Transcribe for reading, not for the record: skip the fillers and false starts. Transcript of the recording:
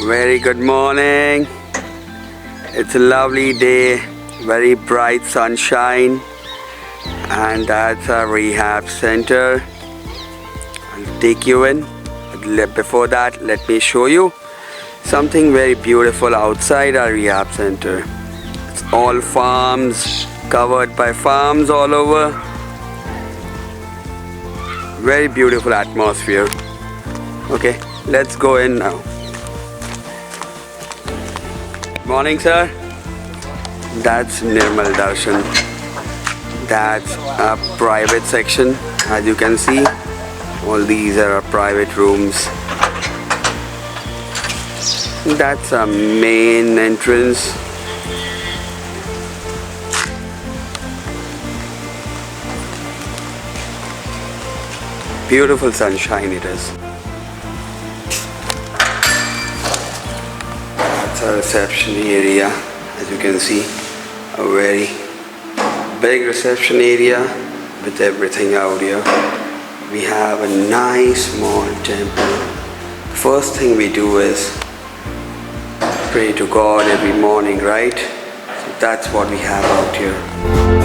Very good morning. It's a lovely day, very bright sunshine, and that's our rehab center. I'll take you in. But before that, let me show you something very beautiful outside our rehab center. It's all farms, covered by farms all over. Very beautiful atmosphere. Okay, let's go in now. Morning, sir. That's Nirmal Darshan. That's a private section. As you can see, all these are our private rooms. That's our main entrance. Beautiful sunshine it is. That's our reception area. As you can see, a very big reception area with everything out here. We have a nice small temple. First thing we do is pray to God every morning, right? So that's what we have out here.